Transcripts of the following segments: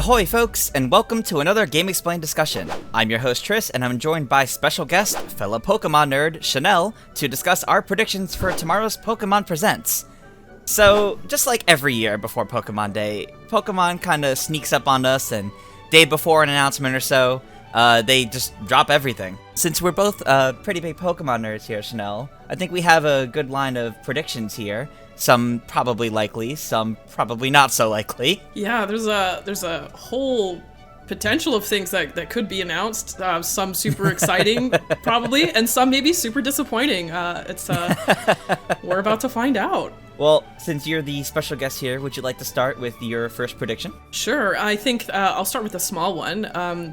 Ahoy folks, and welcome to another Game Explained discussion. I'm your host Tris, and I'm joined by special guest, fellow Pokemon nerd, Chanel, to discuss our predictions for tomorrow's Pokemon Presents. So, just like every year before Pokemon Day, Pokemon kinda sneaks up on us, and day before an announcement or so, they just drop everything. Since we're both pretty big Pokemon nerds here, Chanel, I think we have a good line of predictions here. Some probably likely, some probably not so likely. Yeah, there's a whole potential of things that could be announced. Some super exciting, probably, and some maybe super disappointing. We're about to find out. Well, since you're the special guest here, would you like to start with your first prediction? Sure. I think I'll start with a small one.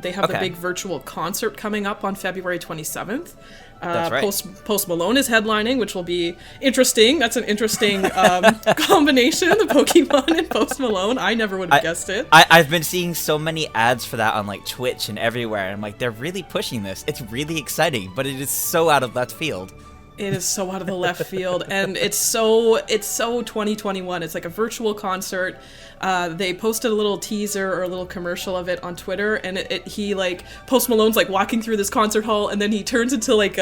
They have the big virtual concert coming up on February 27th. That's right. Post Malone is headlining, which will be interesting. That's an interesting combination, the Pokemon and Post Malone. I never would have guessed it. I've been seeing so many ads for that on like Twitch and everywhere. I'm like, they're really pushing this. It's really exciting, but it is so out of left field. It is so out of the left field, and it's so 2021. It's like a virtual concert. They posted a little teaser or a little commercial of it on Twitter, and he Post Malone's like walking through this concert hall, and then he turns into like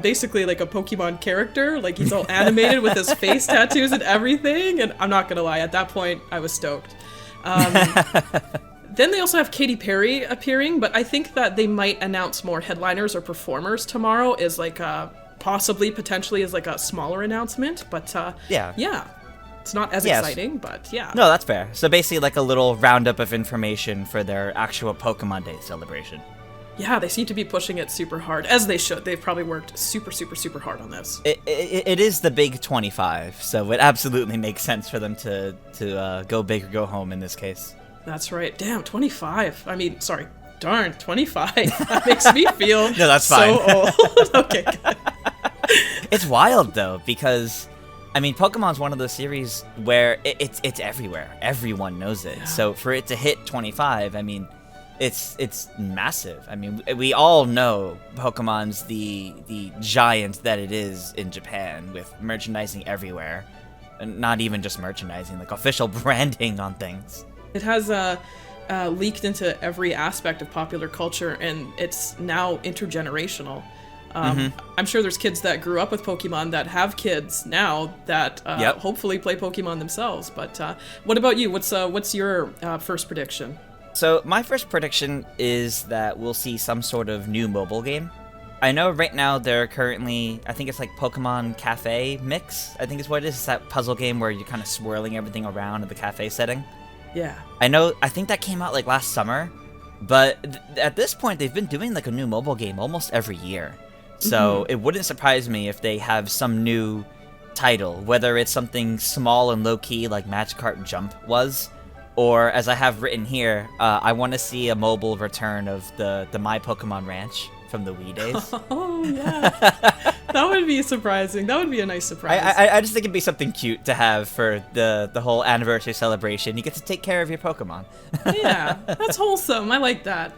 basically like a Pokemon character. Like he's all animated with his face tattoos and everything. And I'm not gonna lie, at that point I was stoked. Then they also have Katy Perry appearing, but I think that they might announce more headliners or performers tomorrow. Is like potentially as like a smaller announcement, but yeah, it's not as exciting, but yeah. No, that's fair. So basically like a little roundup of information for their actual Pokemon Day celebration. Yeah, they seem to be pushing it super hard, as they should. They've probably worked super hard on this. It is the big 25, so it absolutely makes sense for them to go big or go home in this case. That's right. Damn, 25. I mean, sorry. Darn, 25. That makes me feel no, that's fine. So old. Okay, good. It's wild though, because I mean, Pokemon's one of those series where it's everywhere. Everyone knows it. Yeah. So for it to hit 25, I mean, it's massive. I mean, we all know Pokemon's the giant that it is in Japan, with merchandising everywhere, and not even just merchandising, like official branding on things. It has leaked into every aspect of popular culture, and it's now intergenerational. I'm sure there's kids that grew up with Pokemon that have kids now that hopefully play Pokemon themselves. But what about you? What's your first prediction? So my first prediction is that we'll see some sort of new mobile game. I know right now they're currently, I think it's like Pokemon Cafe Mix, I think is what it is. It's that puzzle game where you're kind of swirling everything around in the cafe setting. Yeah. I think that came out like last summer, but at this point they've been doing like a new mobile game almost every year. So it wouldn't surprise me if they have some new title, whether it's something small and low-key like Magikarp Jump was, or as I have written here, I want to see a mobile return of the My Pokemon Ranch from the Wii days. Oh, yeah. That would be surprising. That would be a nice surprise. I just think it'd be something cute to have for the whole anniversary celebration. You get to take care of your Pokemon. Yeah, that's wholesome. I like that.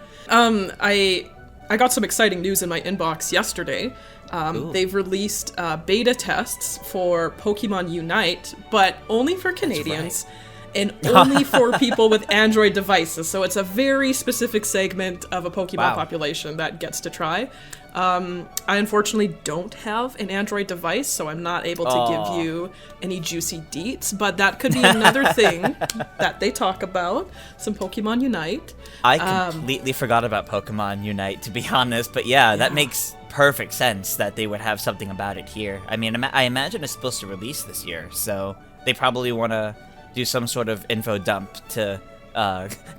I got some exciting news in my inbox yesterday. They've released beta tests for Pokemon Unite, but only for Canadians. And only for people with Android devices. So it's a very specific segment of a Pokemon population that gets to try. I unfortunately don't have an Android device, so I'm not able to give you any juicy deets, but that could be another thing that they talk about, some Pokemon Unite. I completely forgot about Pokemon Unite, to be honest, but yeah, that makes perfect sense that they would have something about it here. I mean, I imagine it's supposed to release this year, so they probably want to do some sort of info dump to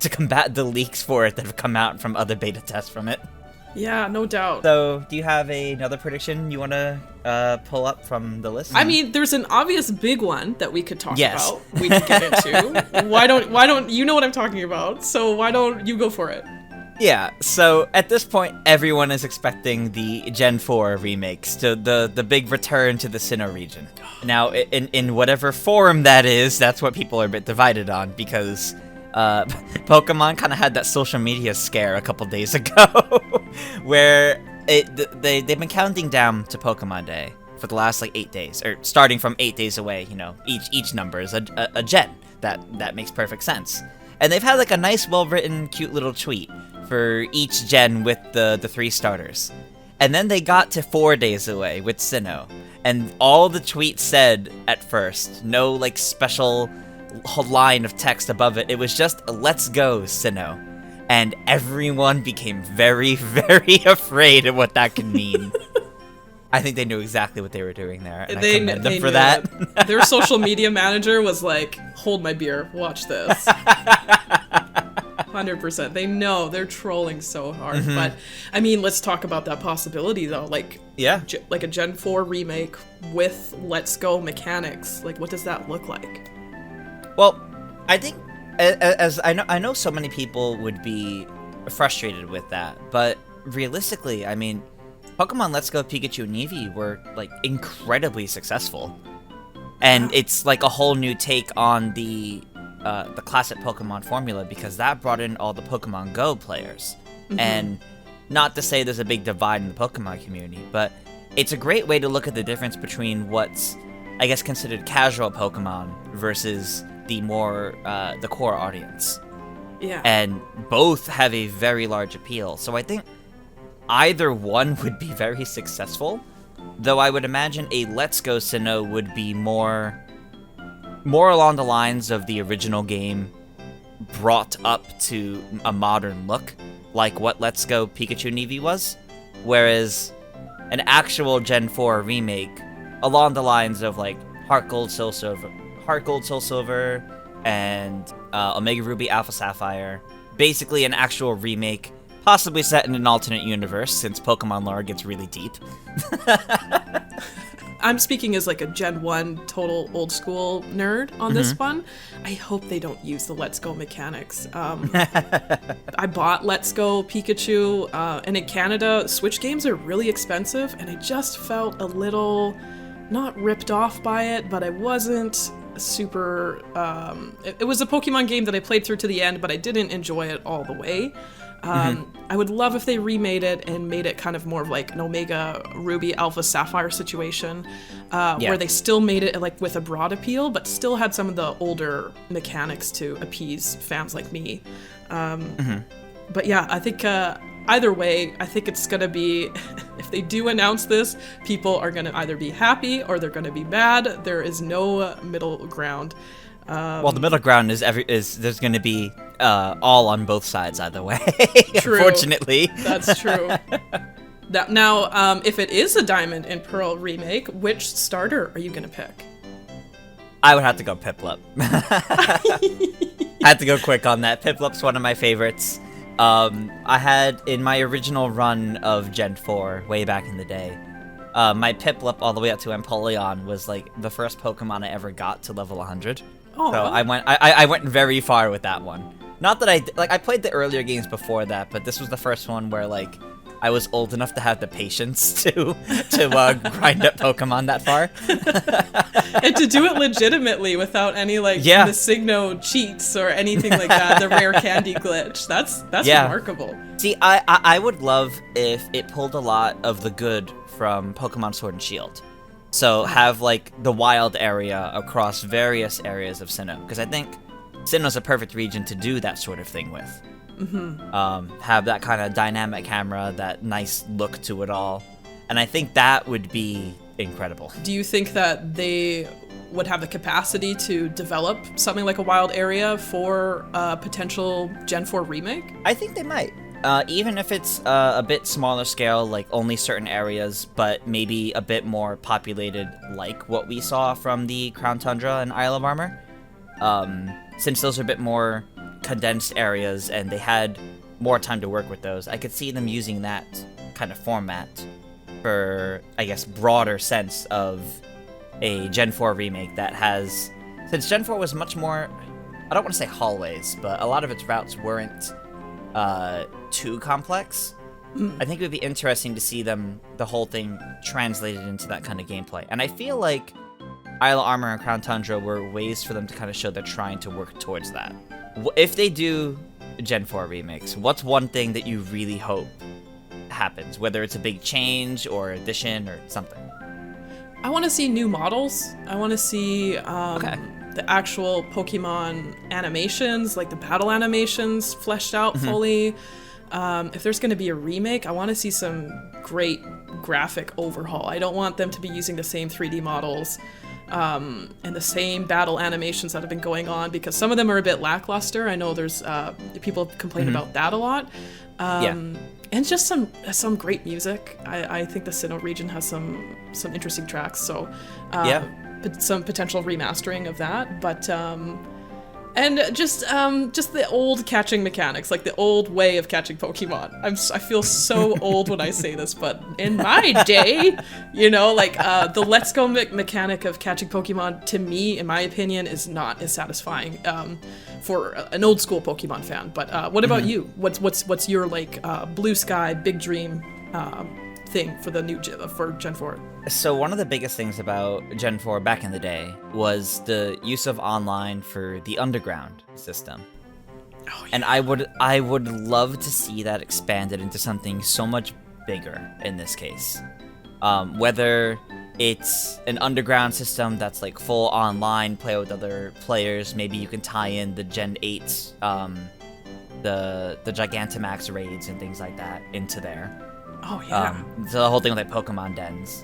combat the leaks for it that have come out from other beta tests from it. Yeah, no doubt. So, do you have another prediction you want to pull up from the list? I mean, there's an obvious big one that we could talk about. We could get into. Why don't you know what I'm talking about? So why don't you go for it? Yeah, so at this point, everyone is expecting the Gen 4 remakes, to the big return to the Sinnoh region. Now, in whatever form that is, that's what people are a bit divided on, because Pokemon kind of had that social media scare a couple days ago, where they've been counting down to Pokemon Day for the last like 8 days, or starting from 8 days away. You know, each number is a gen. That makes perfect sense. And they've had like a nice, well-written, cute little tweet for each gen with the 3 starters. And then they got to 4 days away with Sinnoh. And all the tweet said at first, no like special line of text above it, it was just, let's go, Sinnoh. And everyone became very, very afraid of what that could mean. I think they knew exactly what they were doing there, and I commend them for that. Their social media manager was like, hold my beer, watch this. 100%. They know they're trolling so hard. But I mean, let's talk about that possibility though. Like, like a Gen 4 remake with Let's Go mechanics. Like, what does that look like? Well, I think as I know so many people would be frustrated with that, but realistically, I mean, Pokemon Let's Go Pikachu and Eevee were like incredibly successful. And it's like a whole new take on the classic Pokemon formula, because that brought in all the Pokemon Go players. And not to say there's a big divide in the Pokemon community, but it's a great way to look at the difference between what's, I guess, considered casual Pokemon versus the more, the core audience. Yeah. And both have a very large appeal. So I think either one would be very successful, though I would imagine a Let's Go Sinnoh would be more along the lines of the original game brought up to a modern look, like what Let's Go Pikachu and Eevee was, whereas an actual Gen 4 remake along the lines of like Heart Gold, Soul Silver, and Omega Ruby, Alpha Sapphire, basically an actual remake, possibly set in an alternate universe, since Pokemon lore gets really deep. I'm speaking as like a Gen 1 total old school nerd on this one. I hope they don't use the Let's Go mechanics. I bought Let's Go Pikachu, and in Canada, Switch games are really expensive, and I just felt a little, not ripped off by it, but I wasn't super, it was a Pokemon game that I played through to the end, but I didn't enjoy it all the way. I would love if they remade it and made it kind of more of like an Omega Ruby Alpha Sapphire situation, where they still made it like with a broad appeal, but still had some of the older mechanics to appease fans like me. But yeah, I think either way, I think it's gonna be, if they do announce this, people are gonna either be happy or they're gonna be mad. There is no middle ground. Well, the middle ground is there's going to be all on both sides either way. True. Unfortunately, that's true. Now, if it is a Diamond and Pearl remake, which starter are you going to pick? I would have to go Piplup. I had to go quick on that. Piplup's one of my favorites. I had, in my original run of Gen 4, way back in the day, my Piplup all the way up to Empoleon was like the first Pokemon I ever got to level 100. Oh. So I went very far with that one. Not that I played the earlier games before that, but this was the first one where like I was old enough to have the patience to grind up Pokemon that far. And to do it legitimately without any like the Sinnoh cheats or anything like that, the rare candy glitch. That's remarkable. See, I would love if it pulled a lot of the good from Pokemon Sword and Shield. So have like the wild area across various areas of Sinnoh, because I think Sinnoh's a perfect region to do that sort of thing with. Have that kind of dynamic camera, that nice look to it all, and I think that would be incredible. Do you think that they would have the capacity to develop something like a wild area for a potential Gen 4 remake? I think they might. Even if it's a bit smaller scale, like only certain areas, but maybe a bit more populated, like what we saw from the Crown Tundra and Isle of Armor. Since those are a bit more condensed areas and they had more time to work with those, I could see them using that kind of format for, I guess, broader sense of a Gen 4 remake that has... Since Gen 4 was much more... I don't want to say hallways, but a lot of its routes weren't too complex. I think it would be interesting to see the whole thing translated into that kind of gameplay. And I feel like Isle of Armor and Crown Tundra were ways for them to kind of show they're trying to work towards that. If they do Gen 4 remakes, what's one thing that you really hope happens? Whether it's a big change or addition or something. I want to see new models. I want to see the actual Pokemon animations, like the battle animations fleshed out fully. If there's going to be a remake, I want to see some great graphic overhaul. I don't want them to be using the same 3D models and the same battle animations that have been going on, because some of them are a bit lackluster. I know there's people complain about that a lot. And just some great music. I think the Sinnoh region has some interesting tracks. So some potential remastering of that, but and just the old catching mechanics, like the old way of catching Pokemon. I feel so old when I say this, but in my day, like the Let's Go mechanic of catching Pokemon, to me, in my opinion, is not as satisfying for an old school Pokemon fan. But what about you? What's your like blue sky big dream thing for the for Gen 4? So one of the biggest things about Gen 4 back in the day was the use of online for the underground system. Oh, yeah. And I would love to see that expanded into something so much bigger in this case. Whether it's an underground system that's like full online, play with other players, maybe you can tie in the Gen 8 the Gigantamax raids and things like that into there. Oh yeah. So the whole thing with like Pokemon dens.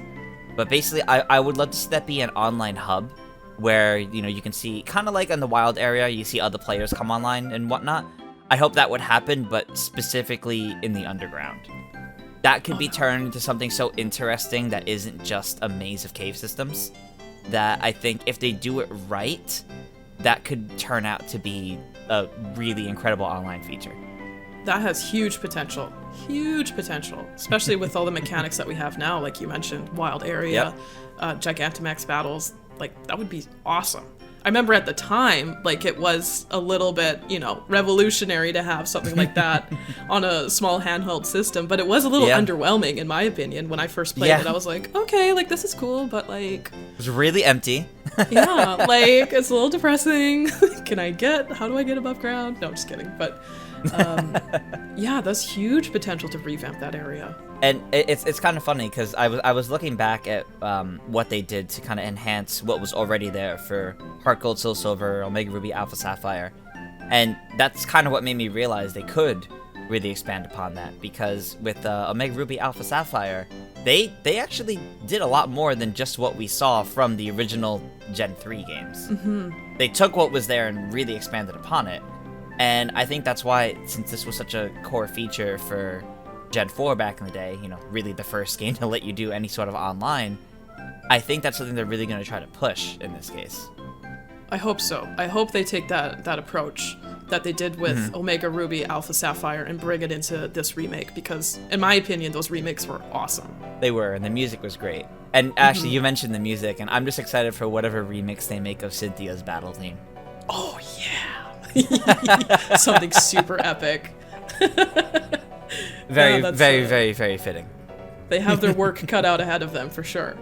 But basically, I would love to see that be an online hub where, you can see, kind of like in the wild area, you see other players come online and whatnot. I hope that would happen, but specifically in the underground. That could be turned into something so interesting that isn't just a maze of cave systems, that I think if they do it right, that could turn out to be a really incredible online feature. That has huge potential, especially with all the mechanics that we have now, like you mentioned, wild area, Gigantamax battles. Like, that would be awesome. I remember at the time, like, it was a little bit, revolutionary to have something like that on a small handheld system, but it was a little underwhelming, in my opinion. When I first played it, I was like, okay, like, this is cool, but like... It was really empty. Yeah, like, it's a little depressing. How do I get above ground? No, I'm just kidding, but... there's huge potential to revamp that area. And it's kind of funny because I was looking back at what they did to kind of enhance what was already there for Heart Gold, Soul Silver, Omega Ruby, Alpha Sapphire, and that's kind of what made me realize they could really expand upon that, because with Omega Ruby, Alpha Sapphire, they actually did a lot more than just what we saw from the original Gen 3 games. They took what was there and really expanded upon it. And I think that's why, since this was such a core feature for Gen 4 back in the day, really the first game to let you do any sort of online, I think that's something they're really going to try to push in this case. I hope so. I hope they take that approach that they did with Omega Ruby, Alpha Sapphire, and bring it into this remake, because, in my opinion, those remakes were awesome. They were, and the music was great. And actually, you mentioned the music, and I'm just excited for whatever remix they make of Cynthia's battle theme. Oh, yeah. Something super epic. Very fitting. They have their work cut out ahead of them, for sure.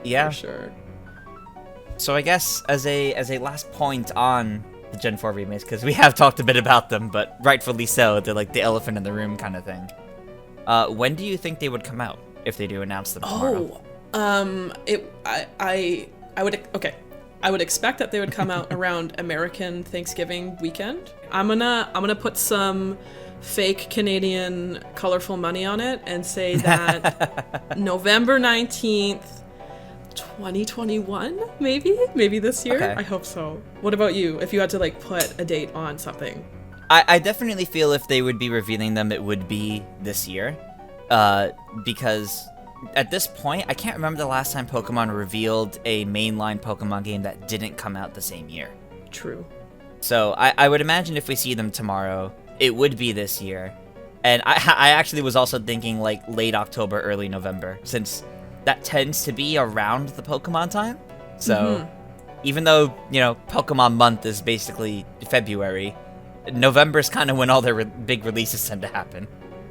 Yeah. For sure. So I guess as a last point on the Gen 4 remakes, because we have talked a bit about them, but rightfully so, they're like the elephant in the room kind of thing. When do you think they would come out, if they do announce them tomorrow? I would expect that they would come out around American Thanksgiving weekend. I'm gonna put some fake Canadian colorful money on it and say that November 19th, 2021, maybe this year. Okay. I hope so. What about you? If you had to like put a date on something? I definitely feel if they would be revealing them, it would be this year, because at this point, I can't remember the last time Pokemon revealed a mainline Pokemon game that didn't come out the same year. True. So I would imagine if we see them tomorrow, it would be this year. And I actually was also thinking like late October, early November, since that tends to be around the Pokemon time. So even though, Pokemon month is basically February, November's kind of when all their big releases tend to happen.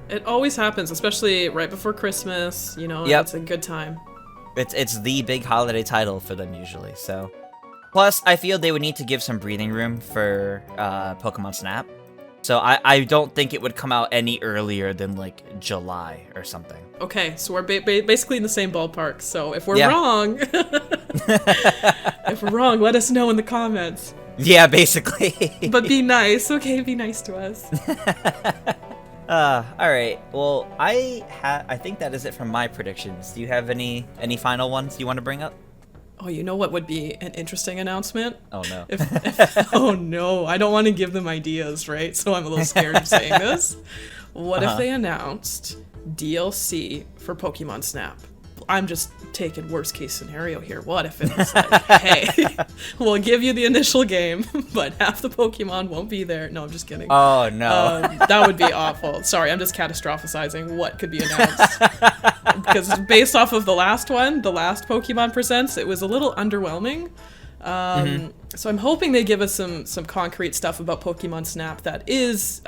It always happens, especially right before Christmas, It's a good time. It's the big holiday title for them usually, so. Plus, I feel they would need to give some breathing room for Pokemon Snap. So I don't think it would come out any earlier than, like, July or something. Okay, so we're basically in the same ballpark, so if we're wrong... If we're wrong, let us know in the comments. Yeah, basically. But be nice, okay? Be nice to us. All right. Well, I think that is it from my predictions. Do you have any final ones you want to bring up? Oh, you know what would be an interesting announcement? Oh no. Oh no, I don't want to give them ideas, right? So I'm a little scared of saying this. What if they announced DLC for Pokemon Snap? I'm just taking worst case scenario here. What if it was like, hey, we'll give you the initial game, but half the Pokemon won't be there? No, I'm just kidding. Oh no. That would be awful. Sorry, I'm just catastrophizing what could be announced. Because based off of the last one, the last Pokemon Presents, it was a little underwhelming. So I'm hoping they give us some concrete stuff about Pokemon Snap that is,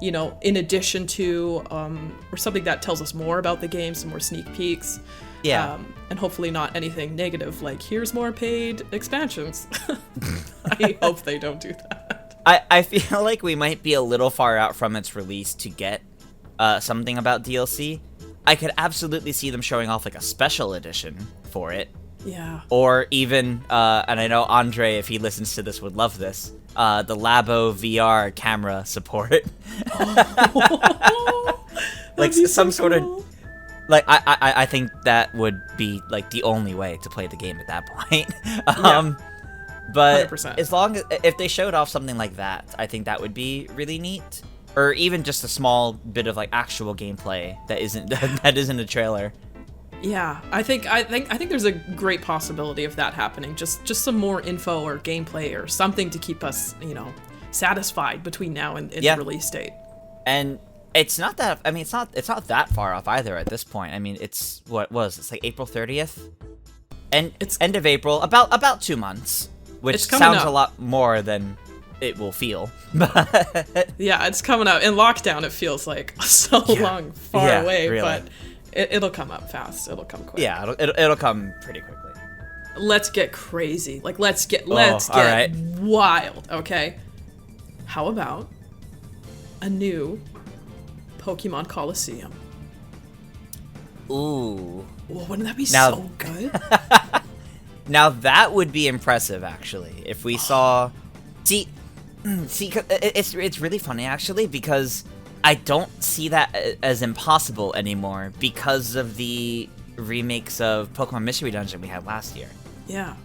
in addition to, or something that tells us more about the game, some more sneak peeks. Yeah. And hopefully not anything negative, like, here's more paid expansions. I hope they don't do that. I feel like we might be a little far out from its release to get something about DLC. I could absolutely see them showing off, like, a special edition for it. Yeah. Or even, and I know Andre, if he listens to this, would love this, the Labo VR camera support. Like, some sort of... Like, I think that would be, like, the only way to play the game at that point. But 100%. as long as... If they showed off something like that, I think that would be really neat. Or even just a small bit of, like, actual gameplay that isn't a trailer. Yeah, I think there's a great possibility of that happening. Just some more info or gameplay or something to keep us, satisfied between now and the release date. And it's not that. I mean, it's not that far off either at this point. I mean, it's it's like April 30th, and it's end of April, about 2 months, which sounds a lot more than it will feel. Yeah, it's coming up. In lockdown, it feels like so long, far away, really. But it'll come up fast. It'll come quick. Yeah, it'll come pretty quickly. Let's get crazy. Like, let's get wild, okay? How about a new Pokemon Colosseum? Ooh. Well, wouldn't that be so good? Now that would be impressive, actually. If we saw... See, it's really funny, actually, because I don't see that as impossible anymore because of the remakes of Pokemon Mystery Dungeon we had last year. Yeah.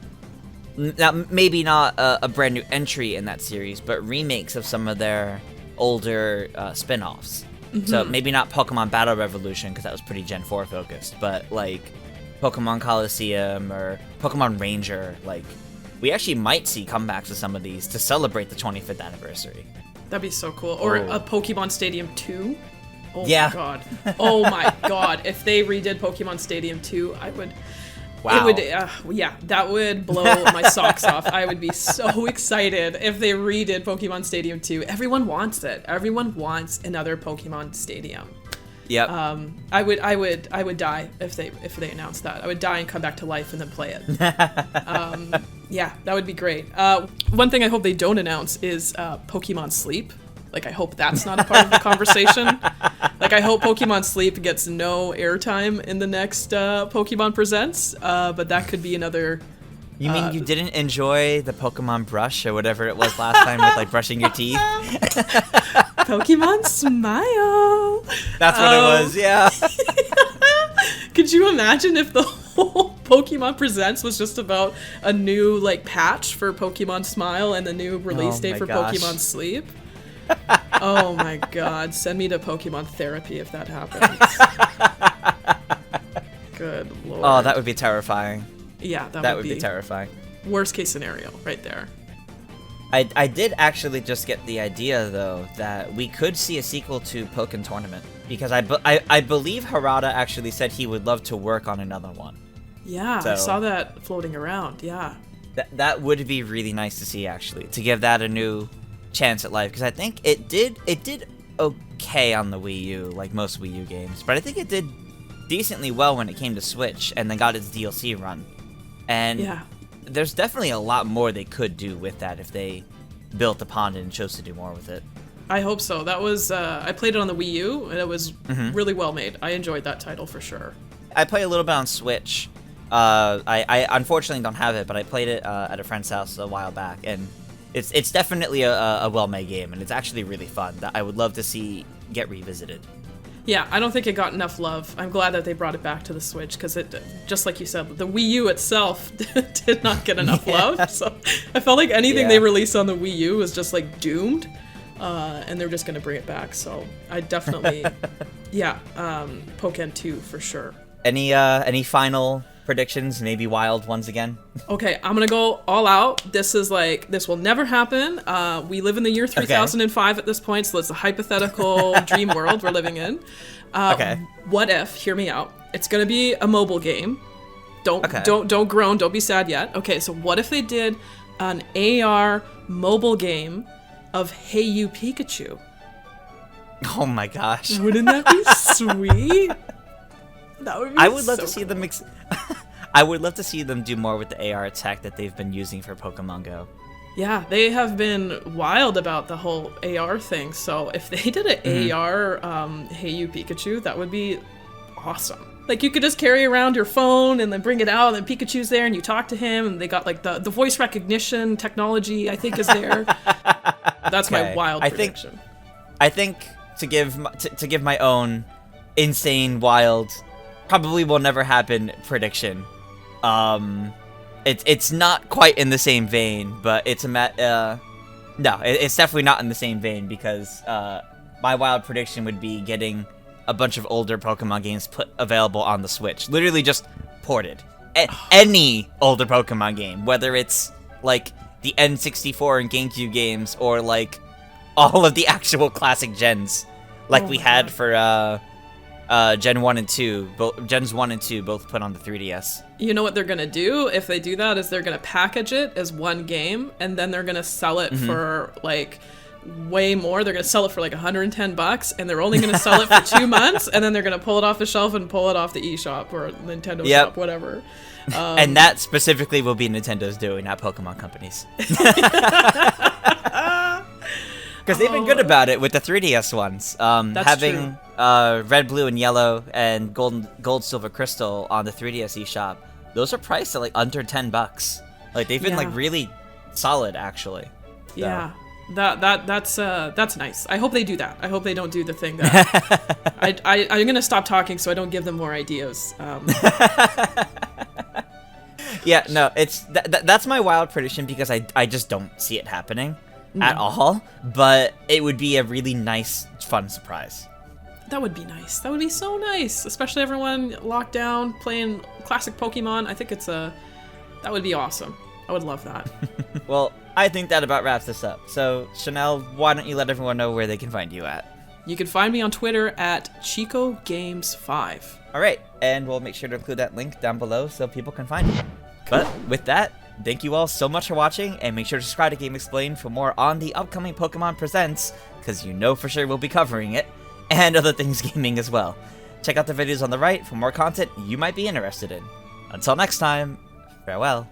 Now, maybe not a brand new entry in that series, but remakes of some of their older spin-offs. Mm-hmm. So maybe not Pokemon Battle Revolution, because that was pretty Gen 4 focused, but like Pokemon Colosseum or Pokemon Ranger, like we actually might see comebacks of some of these to celebrate the 25th anniversary. That'd be so cool. Or a Pokemon Stadium 2. Oh yeah. My god. Oh my god. If they redid Pokemon Stadium 2, I would... Wow. It would, that would blow my socks off. I would be so excited if they redid Pokemon Stadium 2. Everyone wants it. Everyone wants another Pokemon Stadium. Yep. I would die if they announced that. I would die and come back to life and then play it. Yeah, that would be great. One thing I hope they don't announce is Pokemon Sleep. Like, I hope that's not a part of the conversation. Like, I hope Pokemon Sleep gets no airtime in the next Pokemon Presents, but that could be another... You mean you didn't enjoy the Pokemon Brush or whatever it was last time with, like, brushing your teeth? Pokemon Smile! That's what it was, yeah. Could you imagine if the whole Pokemon Presents was just about a new, like, patch for Pokemon Smile and the new release date for Pokemon Sleep? Oh my god, send me to Pokemon Therapy if that happens. Good lord. Oh, that would be terrifying. Yeah, that would be terrifying. Worst case scenario, right there. I did actually just get the idea, though, that we could see a sequel to Pokken Tournament. Because I believe Harada actually said he would love to work on another one. Yeah, so, I saw that floating around, yeah. That would be really nice to see, actually, to give that a new chance at life. Because I think it did okay on the Wii U, like most Wii U games. But I think it did decently well when it came to Switch, and then got its DLC run. And there's definitely a lot more they could do with that if they built upon it and chose to do more with it. I hope so. That was, I played it on the Wii U, and it was really well made. I enjoyed that title for sure. I play a little bit on Switch, I unfortunately don't have it, but I played it at a friend's house a while back, and it's definitely a well-made game, and it's actually really fun that I would love to see get revisited. Yeah, I don't think it got enough love. I'm glad that they brought it back to the Switch, because it, just like you said, the Wii U itself did not get enough love. So I felt like anything they released on the Wii U was just like doomed, and they're just gonna bring it back. So I definitely, Pokken 2 for sure. Any final predictions? Maybe wild ones again? Okay, I'm gonna go all out. This will never happen. We live in the year 3005 at this point, so it's a hypothetical dream world we're living in. What if, hear me out, it's gonna be a mobile game. Don't groan, don't be sad yet. Okay, so what if they did an AR mobile game of Hey You Pikachu? Oh my gosh. Wouldn't that be sweet? That would be I would love so to see cool. them I would love to see them do more with the AR tech that they've been using for Pokemon Go. Yeah, they have been wild about the whole AR thing. So if they did an AR Hey You Pikachu, that would be awesome. Like, you could just carry around your phone and then bring it out, and then Pikachu's there and you talk to him, and they got like the voice recognition technology, I think, is there. That's my wild prediction. I think to give my own insane, wild, probably will never happen prediction. It's not quite in the same vein, but it's it's definitely not in the same vein, because my wild prediction would be getting a bunch of older Pokemon games available on the Switch. Literally just ported. Any older Pokemon game, whether it's like the N64 and GameCube games, or like all of the actual classic gens, like we had for Gen 1 and 2, Gens 1 and 2 both put on the 3DS. You know what they're gonna do if they do that is they're gonna package it as one game, and then they're gonna sell it for like way more. They're gonna sell it for like $110, and they're only gonna sell it for 2 months, and then they're gonna pull it off the shelf and pull it off the eShop or Nintendo shop, whatever. And that specifically will be Nintendo's doing, not Pokemon companies. Because they've been good about it with the 3DS ones. Having Red, Blue, and Yellow and Gold, Silver, Crystal on the 3DS eShop, those are priced at like under $10. Like, they've been like really solid, actually. So. Yeah, that's nice. I hope they do that. I hope they don't do the thing that I'm gonna stop talking so I don't give them more ideas. Yeah, no, it's that's my wild prediction, because I just don't see it happening. At all, but it would be a really nice, fun surprise. That would be nice. That would be so nice, especially everyone locked down playing classic Pokemon. I think that would be awesome. I would love that. Well, I think that about wraps this up. So, Chanel, why don't you let everyone know where they can find you at? You can find me on Twitter at ChicoGames5. All right, and we'll make sure to include that link down below so people can find you. But with that, thank you all so much for watching, and make sure to subscribe to Game Explained for more on the upcoming Pokemon Presents, because you know for sure we'll be covering it, and other things gaming as well. Check out the videos on the right for more content you might be interested in. Until next time, farewell.